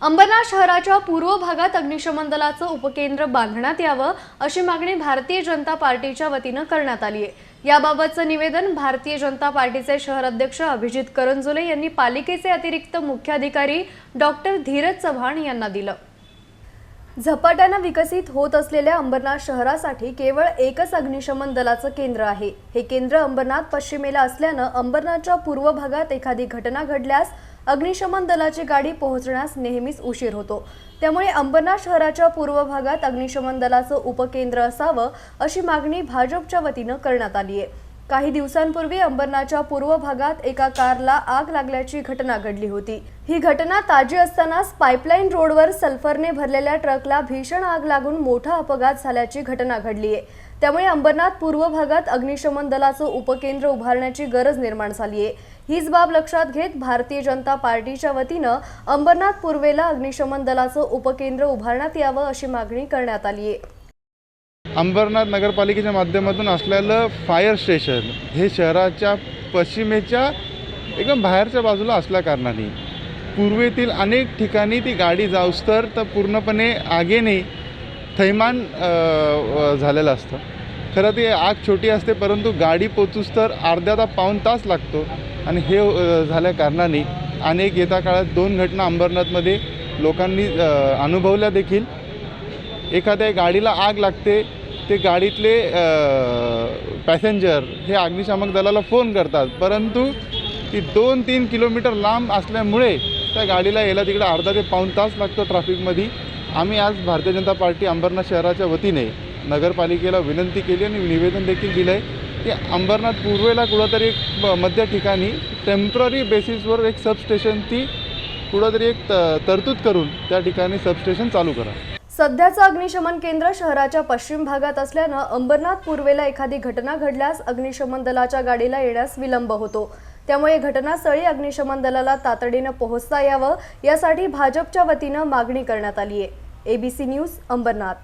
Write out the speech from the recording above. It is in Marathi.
अंबरनाथ शहराच्या पूर्व भागात अग्निशमन दलाचं उपकेंद्र बांधण्यात यावं अशी मागणी भारतीय जनता पार्टीच्या वतीनं करण्यात आली आहे। याबाबतचं निवेदन भारतीय जनता पार्टीचे शहर अध्यक्ष अभिजित करंजोले यांनी पालिकेचे अतिरिक्त मुख्याधिकारी डॉक्टर धीरज चव्हाण यांना दिलं। झपाट्याने विकसित होत असलेल्या अंबरनाथ शहरासाठी केवळ एकच अग्निशमन दलाचं केंद्र आहे। हे केंद्र अंबरनाथ पश्चिमेला असल्यानं अंबरनाथच्या पूर्व भागात एखादी घटना घडल्यास अग्निशमन दलाची गाडी पोहोचण्यास नेहमीच उशीर होतो। त्यामुळे अंबरनाथ शहराच्या पूर्व भागात अग्निशमन दलाचं उपकेंद्र असावं अशी मागणी भाजपच्या वतीनं करण्यात आली आहे। काही दिवसांपूर्वी अंबरनाथच्या पूर्व भागात एका कारला आग लागल्याची घटना घडली होती। ही घटना ताजी असतानाच पाईपलाईन रोडवर सल्फरने भरलेल्या ट्रकला भीषण आग लागून मोठा अपघात झाल्याची घटना घडली आहे। त्यामुळे अंबरनाथ पूर्व भागात अग्निशमन दलाचं उपकेंद्र उभारण्याची गरज निर्माण झाली आहे। हीच बाब लक्षात घेत भारतीय जनता पार्टीच्या वतीनं अंबरनाथ पूर्वेला अग्निशमन दलाचं उपकेंद्र उभारण्यात यावं अशी मागणी करण्यात आली आहे। अंबरनाथ नगरपालिकेच्या माध्यमातून असलेलं फायर स्टेशन हे शहराच्या पश्चिमेच्या एकदम बाहेरच्या बाजूला असल्या कारणाने पूर्वेतील अनेक ठिकाणी ती गाडी जाऊस्तर तर पूर्णपणे आगीने थैमान झालेलं असतं। खरं ती आग छोटी असते, परंतु गाडी पोचूस तर अर्धा ते पाऊण तास लागतो आणि हे झाल्या कारणाने अनेक येत्या काळात 2 घटना अंबरनाथमध्ये लोकांनी अनुभवल्या देखील। एखाद्या गाडीला आग लागते, ते गाडीतले पॅसेंजर हे अग्निशामक दलाला फोन करतात, परंतु ती 2-3 किलोमीटर लांब असल्यामुळे त्या गाडीला यायला तिकडे अर्धा ते पाऊण तास लागतो ट्रॅफिकमध्ये। आम्ही आज भारतीय जनता पार्टी अंबरनाथ शहराच्या वतीने नगरपालिकेला विनंती केली आणि निवेदन देखील दिलं आहे की अंबरनाथ पूर्वेला कुठंतरी एक मध्य ठिकाणी टेम्पररी बेसिसवर एक सबस्टेशन ती कुठंतरी एक तरतूद करून त्या ठिकाणी सबस्टेशन चालू करा। सध्याचं अग्निशमन केंद्र शहराच्या पश्चिम भागात असल्यानं अंबरनाथ पूर्वेला एखादी घटना घडल्यास अग्निशमन दलाच्या गाडीला येण्यास विलंब होतो। त्यामुळे घटनास्थळी अग्निशमन दलाला तातडीनं पोहोचता यावं यासाठी भाजपच्या वतीनं मागणी करण्यात आली आहे। ABC news Ambernath.